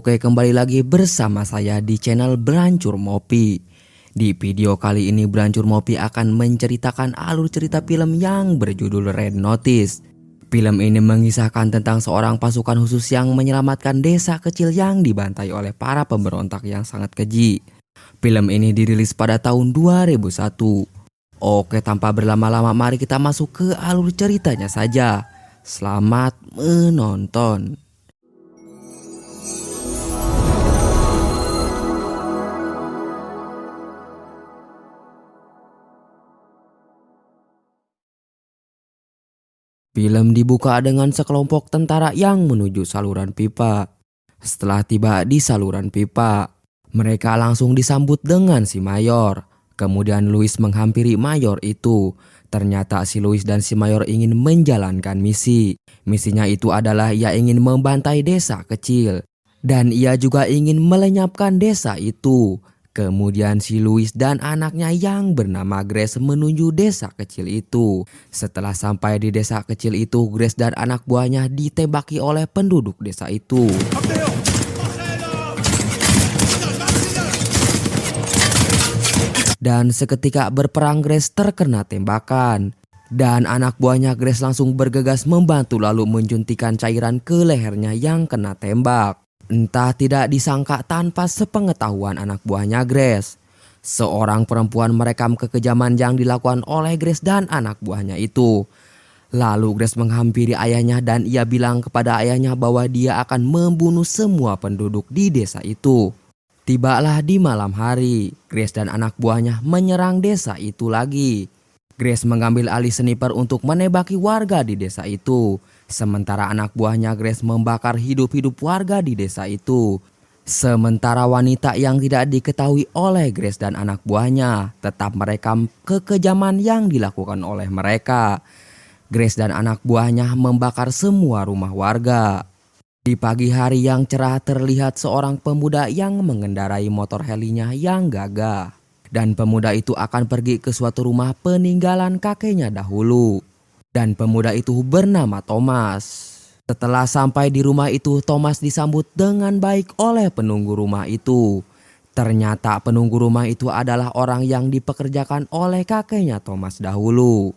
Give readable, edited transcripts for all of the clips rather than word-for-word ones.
Oke, kembali lagi bersama saya di channel Berancur Mopi. Di video kali ini Berancur Mopi akan menceritakan alur cerita film yang berjudul Red Notice. Film ini mengisahkan tentang seorang pasukan khusus yang menyelamatkan desa kecil yang dibantai oleh para pemberontak yang sangat keji. Film ini dirilis pada tahun 2001. Oke, tanpa berlama-lama mari kita masuk ke alur ceritanya saja. Selamat menonton. Film dibuka dengan sekelompok tentara yang menuju saluran pipa. Setelah tiba di saluran pipa, mereka langsung disambut dengan si Mayor. Kemudian Louis menghampiri Mayor itu. Ternyata si Louis dan si Mayor ingin menjalankan misi. Misinya itu adalah ia ingin membantai desa kecil. Dan ia juga ingin melenyapkan desa itu. Kemudian si Louis dan anaknya yang bernama Grace menuju desa kecil itu. Setelah sampai di desa kecil itu, Grace dan anak buahnya ditembaki oleh penduduk desa itu. Dan seketika berperang Grace terkena tembakan. Dan anak buahnya Grace langsung bergegas membantu lalu menjuntikan cairan ke lehernya yang kena tembak. Entah tidak disangka tanpa sepengetahuan anak buahnya Grace, seorang perempuan merekam kekejaman yang dilakukan oleh Grace dan anak buahnya itu. Lalu Grace menghampiri ayahnya dan ia bilang kepada ayahnya bahwa dia akan membunuh semua penduduk di desa itu. Tibalah di malam hari, Grace dan anak buahnya menyerang desa itu lagi. Grace mengambil alih sniper untuk menembaki warga di desa itu. Sementara anak buahnya Grace membakar hidup-hidup warga di desa itu. Sementara wanita yang tidak diketahui oleh Grace dan anak buahnya tetap merekam kekejaman yang dilakukan oleh mereka. Grace dan anak buahnya membakar semua rumah warga. Di pagi hari yang cerah terlihat seorang pemuda yang mengendarai motor helinya yang gagah. Dan pemuda itu akan pergi ke suatu rumah peninggalan kakeknya dahulu. Dan pemuda itu bernama Thomas. Setelah sampai di rumah itu, Thomas disambut dengan baik oleh penunggu rumah itu. Ternyata penunggu rumah itu adalah orang yang dipekerjakan oleh kakeknya Thomas dahulu.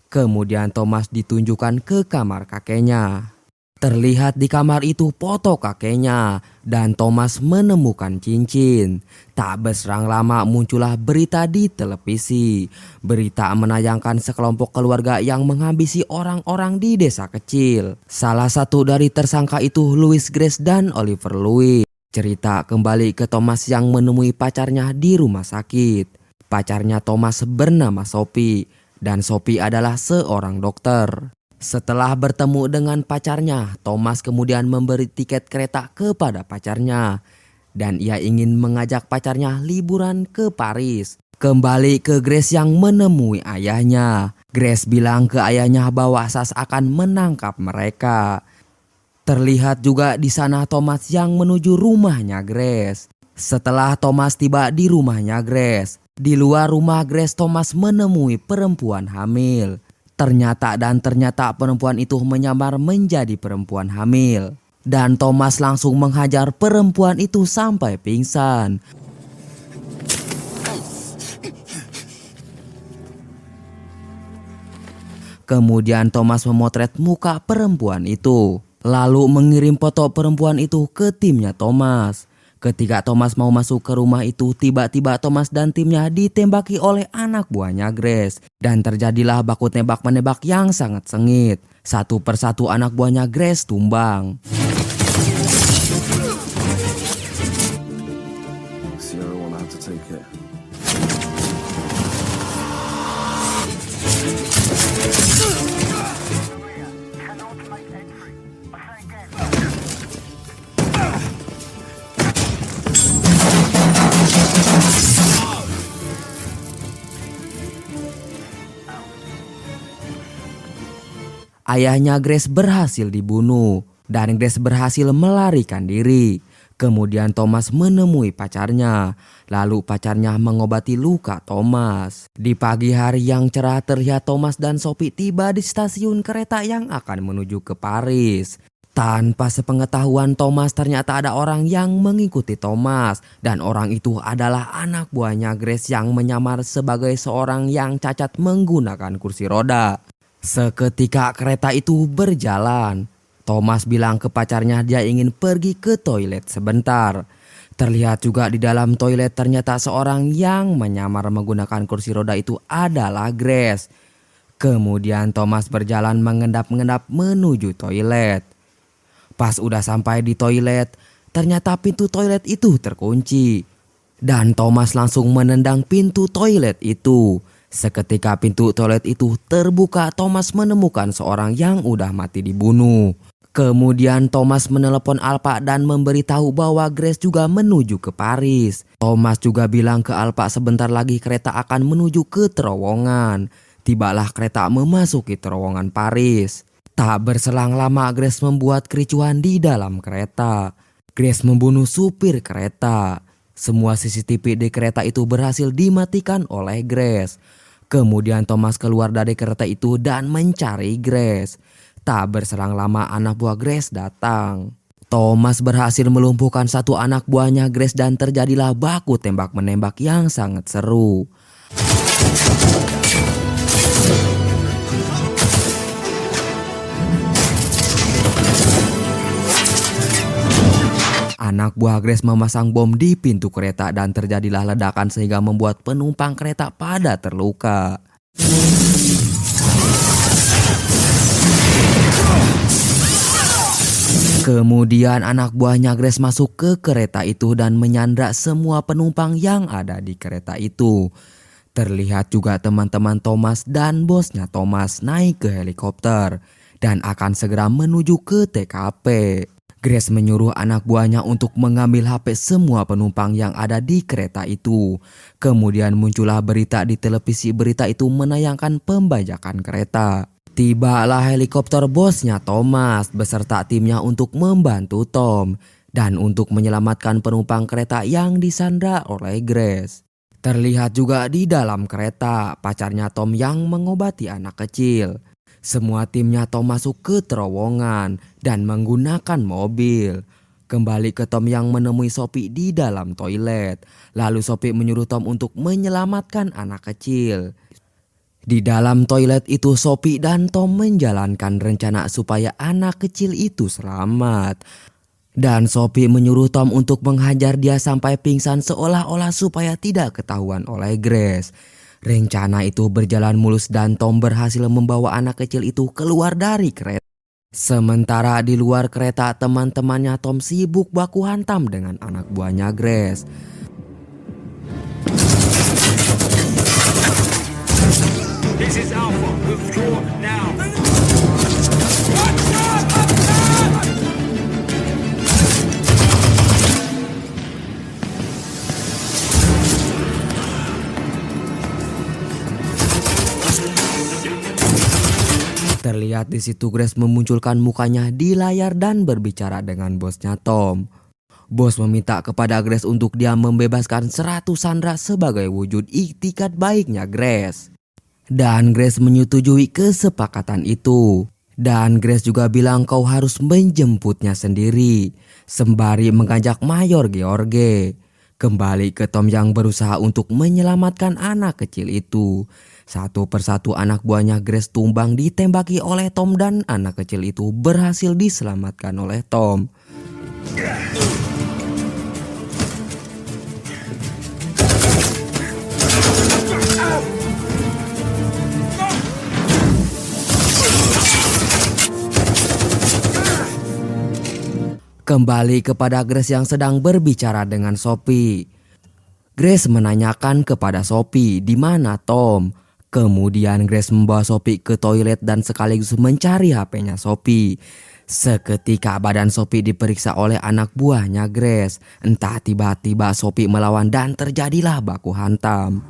Kemudian Thomas ditunjukkan ke kamar kakeknya. Terlihat di kamar itu foto kakeknya dan Thomas menemukan cincin. Tak berserang lama muncullah berita di televisi. Berita menayangkan sekelompok keluarga yang menghabisi orang-orang di desa kecil. Salah satu dari tersangka itu Louis Grace dan Oliver Louis. Cerita kembali ke Thomas yang menemui pacarnya di rumah sakit. Pacarnya Thomas bernama Sophie dan Sophie adalah seorang dokter. Setelah bertemu dengan pacarnya, Thomas kemudian memberi tiket kereta kepada pacarnya. Dan ia ingin mengajak pacarnya liburan ke Paris. Kembali ke Grace yang menemui ayahnya. Grace bilang ke ayahnya bahwa Sas akan menangkap mereka. Terlihat juga di sana Thomas yang menuju rumahnya Grace. Setelah Thomas tiba di rumahnya Grace, di luar rumah Grace Thomas menemui perempuan hamil. Ternyata perempuan itu menyamar menjadi perempuan hamil. Dan Thomas langsung menghajar perempuan itu sampai pingsan. Kemudian Thomas memotret muka perempuan itu. Lalu mengirim foto perempuan itu ke timnya Thomas. Ketika Thomas mau masuk ke rumah itu, tiba-tiba Thomas dan timnya ditembaki oleh anak buahnya Grace. Dan terjadilah baku tembak-menembak yang sangat sengit. Satu persatu anak buahnya Grace tumbang. Ayahnya Grace berhasil dibunuh dan Grace berhasil melarikan diri. Kemudian Thomas menemui pacarnya. Lalu pacarnya mengobati luka Thomas. Di pagi hari yang cerah terlihat Thomas dan Sophie tiba di stasiun kereta yang akan menuju ke Paris. Tanpa sepengetahuan Thomas, ternyata ada orang yang mengikuti Thomas, dan orang itu adalah anak buahnya Grace yang menyamar sebagai seorang yang cacat menggunakan kursi roda. Seketika kereta itu berjalan, Thomas bilang ke pacarnya dia ingin pergi ke toilet sebentar. Terlihat juga di dalam toilet ternyata seorang yang menyamar menggunakan kursi roda itu adalah Grace. Kemudian Thomas berjalan mengendap-endap menuju toilet. Pas udah sampai di toilet, ternyata pintu toilet itu terkunci. Dan Thomas langsung menendang pintu toilet itu. Seketika pintu toilet itu terbuka, Thomas menemukan seorang yang udah mati dibunuh. Kemudian Thomas menelepon Alpa dan memberitahu bahwa Grace juga menuju ke Paris. Thomas juga bilang ke Alpa sebentar lagi kereta akan menuju ke terowongan. Tibalah kereta memasuki terowongan Paris. Tak berselang lama Grace membuat kericuhan di dalam kereta. Grace membunuh supir kereta. Semua CCTV di kereta itu berhasil dimatikan oleh Grace. Kemudian Thomas keluar dari kereta itu dan mencari Grace. Tak berselang lama anak buah Grace datang. Thomas berhasil melumpuhkan satu anak buahnya Grace dan terjadilah baku tembak-menembak yang sangat seru. Anak buah Grace memasang bom di pintu kereta dan terjadilah ledakan sehingga membuat penumpang kereta pada terluka. Kemudian anak buahnya Grace masuk ke kereta itu dan menyandra semua penumpang yang ada di kereta itu. Terlihat juga teman-teman Thomas dan bosnya Thomas naik ke helikopter dan akan segera menuju ke TKP. Grace menyuruh anak buahnya untuk mengambil HP semua penumpang yang ada di kereta itu. Kemudian muncullah berita di televisi, berita itu menayangkan pembajakan kereta. Tibalah helikopter bosnya Thomas beserta timnya untuk membantu Tom dan untuk menyelamatkan penumpang kereta yang disandra oleh Grace. Terlihat juga di dalam kereta pacarnya Tom yang mengobati anak kecil. Semua timnya Tom masuk ke terowongan dan menggunakan mobil. Kembali ke Tom yang menemui Sophie di dalam toilet. Lalu Sophie menyuruh Tom untuk menyelamatkan anak kecil. Di dalam toilet itu Sophie dan Tom menjalankan rencana supaya anak kecil itu selamat. Dan Sophie menyuruh Tom untuk menghajar dia sampai pingsan seolah-olah supaya tidak ketahuan oleh Grace. Rencana itu berjalan mulus dan Tom berhasil membawa anak kecil itu keluar dari kereta. Sementara di luar kereta teman-temannya Tom sibuk baku hantam dengan anak buahnya Grace. This is Alpha. Withdraw now. Terlihat di situ Grace memunculkan mukanya di layar dan berbicara dengan bosnya Tom. Bos meminta kepada Grace untuk dia membebaskan 100 sandera sebagai wujud iktikat baiknya Grace. Dan Grace menyetujui kesepakatan itu. Dan Grace juga bilang kau harus menjemputnya sendiri, sembari mengajak Mayor George. Kembali ke Tom yang berusaha untuk menyelamatkan anak kecil itu. Satu persatu anak buahnya Grace tumbang ditembaki oleh Tom dan anak kecil itu berhasil diselamatkan oleh Tom. Kembali kepada Grace yang sedang berbicara dengan Sophie. Grace menanyakan kepada Sophie di mana Tom. Kemudian Grace membawa Sophie ke toilet dan sekaligus mencari HP-nya Sophie. Seketika badan Sophie diperiksa oleh anak buahnya Grace. Entah tiba-tiba Sophie melawan dan terjadilah baku hantam.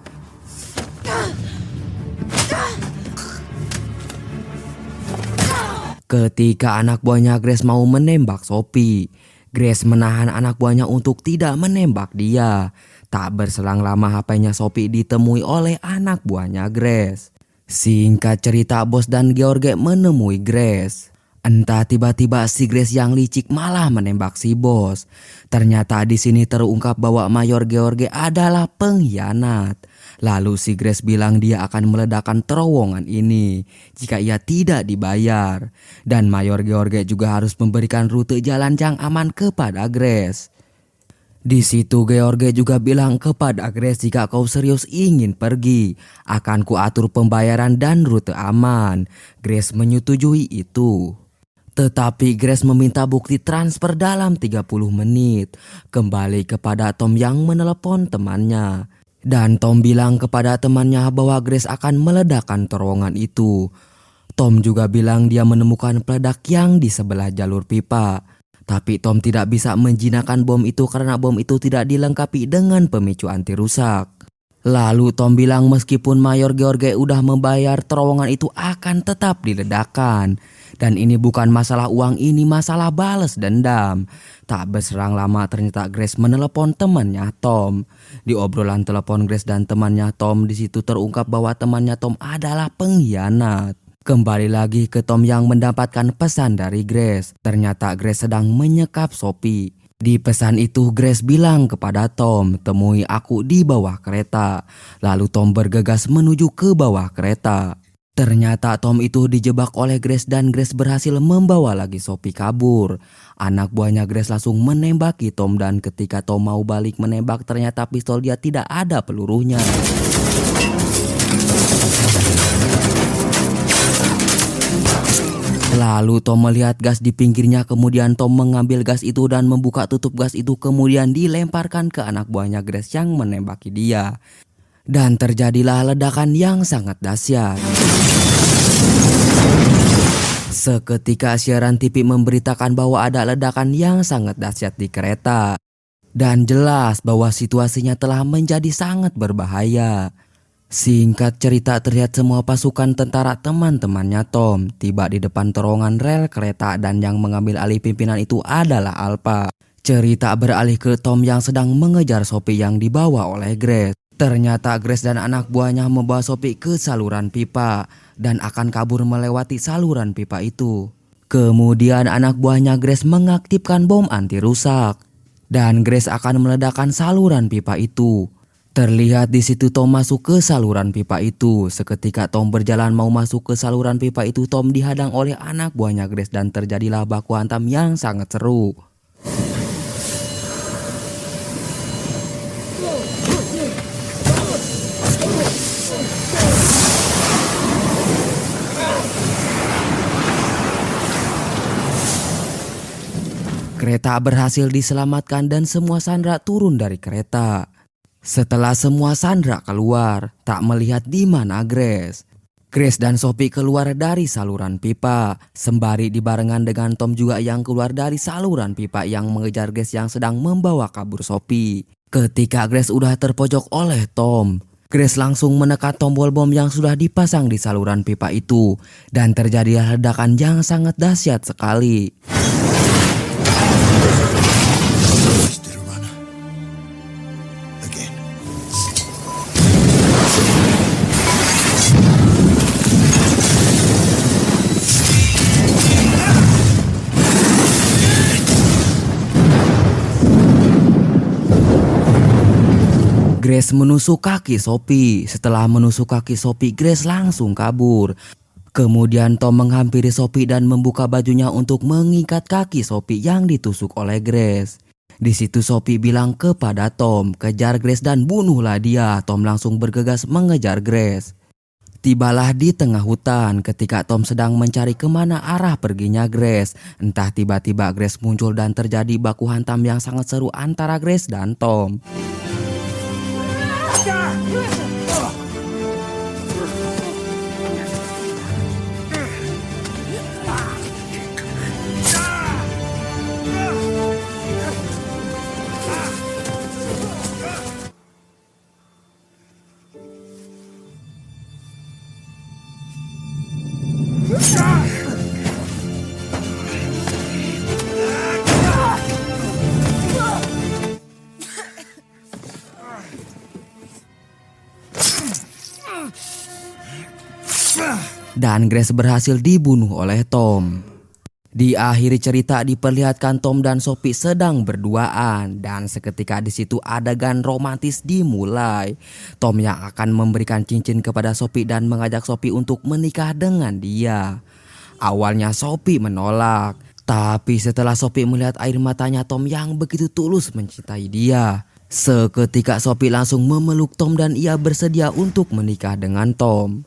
Ketika anak buahnya Grace mau menembak Sophie, Grace menahan anak buahnya untuk tidak menembak dia. Tak berselang lama HP-nya Sophie ditemui oleh anak buahnya Grace. Singkat cerita, bos dan George menemui Grace. Entah tiba-tiba si Grace yang licik malah menembak si bos. Ternyata di sini terungkap bahwa Mayor George adalah pengkhianat. Lalu si Grace bilang dia akan meledakkan terowongan ini jika ia tidak dibayar. Dan Mayor George juga harus memberikan rute jalan yang aman kepada Grace. Di situ George juga bilang kepada Grace, jika kau serius ingin pergi, akan kuatur pembayaran dan rute aman. Grace menyetujui itu. Tetapi Grace meminta bukti transfer dalam 30 menit. Kembali kepada Tom yang menelepon temannya. Dan Tom bilang kepada temannya bahwa Grace akan meledakkan terowongan itu. Tom juga bilang dia menemukan peledak yang di sebelah jalur pipa. Tapi Tom tidak bisa menjinakkan bom itu karena bom itu tidak dilengkapi dengan pemicu anti rusak. Lalu Tom bilang meskipun Mayor George udah membayar, terowongan itu akan tetap diledakkan. Dan ini bukan masalah uang, ini masalah balas dendam. Tak berserang lama ternyata Grace menelepon temannya Tom. Di obrolan telepon Grace dan temannya Tom, di situ terungkap bahwa temannya Tom adalah pengkhianat. Kembali lagi ke Tom yang mendapatkan pesan dari Grace. Ternyata Grace sedang menyekap Sophie. Di pesan itu Grace bilang kepada Tom, temui aku di bawah kereta. Lalu Tom bergegas menuju ke bawah kereta. Ternyata Tom itu dijebak oleh Grace dan Grace berhasil membawa lagi Sophie kabur. Anak buahnya Grace langsung menembaki Tom dan ketika Tom mau balik menembak ternyata pistol dia tidak ada pelurunya. Lalu Tom melihat gas di pinggirnya, kemudian Tom mengambil gas itu dan membuka tutup gas itu kemudian dilemparkan ke anak buahnya Grace yang menembaki dia. Dan terjadilah ledakan yang sangat dahsyat. Seketika siaran TV memberitakan bahwa ada ledakan yang sangat dahsyat di kereta. Dan jelas bahwa situasinya telah menjadi sangat berbahaya. Singkat cerita terlihat semua pasukan tentara teman-temannya Tom tiba di depan terowongan rel kereta dan yang mengambil alih pimpinan itu adalah Alpha. Cerita beralih ke Tom yang sedang mengejar Sophie yang dibawa oleh Grace. Ternyata Grace dan anak buahnya membawa Sophie ke saluran pipa dan akan kabur melewati saluran pipa itu. Kemudian anak buahnya Grace mengaktifkan bom anti rusak dan Grace akan meledakkan saluran pipa itu. Terlihat di situ Tom masuk ke saluran pipa itu. Seketika Tom berjalan mau masuk ke saluran pipa itu, Tom dihadang oleh anak buahnya Grace dan terjadilah baku hantam yang sangat seru. Kereta berhasil diselamatkan dan semua sandera turun dari kereta. Setelah semua sandera keluar, tak melihat di mana Grace. Grace dan Sophie keluar dari saluran pipa, sembari dibarengan dengan Tom juga yang keluar dari saluran pipa yang mengejar Grace yang sedang membawa kabur Sophie. Ketika Grace udah terpojok oleh Tom, Grace langsung menekan tombol bom yang sudah dipasang di saluran pipa itu dan terjadi ledakan yang sangat dahsyat sekali. Grace menusuk kaki Sophie. Setelah menusuk kaki Sophie, Grace langsung kabur. Kemudian Tom menghampiri Sophie dan membuka bajunya untuk mengikat kaki Sophie yang ditusuk oleh Grace. Di situ Sophie bilang kepada Tom, kejar Grace dan bunuhlah dia. Tom langsung bergegas mengejar Grace. Tibalah di tengah hutan ketika Tom sedang mencari kemana arah perginya Grace. Entah tiba-tiba Grace muncul dan terjadi baku hantam yang sangat seru antara Grace dan Tom. Dan Grace berhasil dibunuh oleh Tom. Di akhir cerita diperlihatkan Tom dan Sophie sedang berduaan dan seketika di situ adegan romantis dimulai. Tom yang akan memberikan cincin kepada Sophie dan mengajak Sophie untuk menikah dengan dia. Awalnya Sophie menolak, tapi setelah Sophie melihat air matanya Tom yang begitu tulus mencintai dia, seketika Sophie langsung memeluk Tom dan ia bersedia untuk menikah dengan Tom.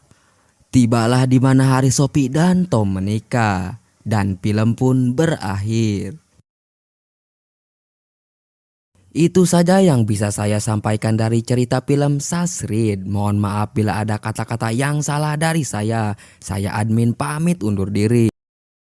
Tibalah di mana hari Sophie dan Tom menikah. Dan film pun berakhir. Itu saja yang bisa saya sampaikan dari cerita film Sasrid. Mohon maaf bila ada kata-kata yang salah dari saya. Saya admin pamit undur diri.